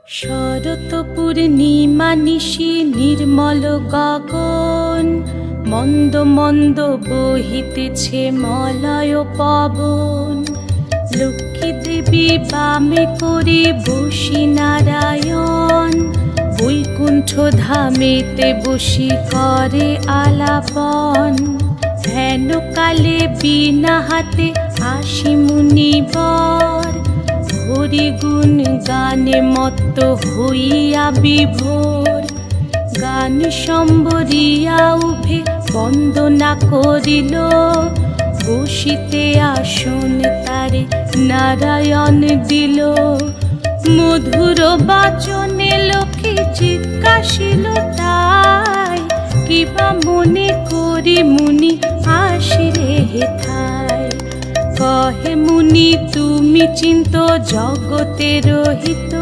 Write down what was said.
শরৎ পূর্ণিমা নিশি নির্মল গগন, মন্দ মন্দ বহিতেছে মলয় পবন। লক্ষ্মী দেবী বামে করে বসি নারায়ণ, বৈকুণ্ঠ ধামেতে বসি করে আলাপন। হেন কালে বিনা হাতে আসি মুনিবর, হরি গুণ গানে মত্ত হইয়া বিভোর। গান সম্বরিয়া উভে বন্দনা করিল, বসিতে আসন তারে নারায়ণ দিল। মধুর বাচনে লোকে জিজ্ঞাসিল তাই, কিবা মনে করি মুনি আসিরে হেথায়। কহে মুনি তুমি চিন্ত জগতের হিত,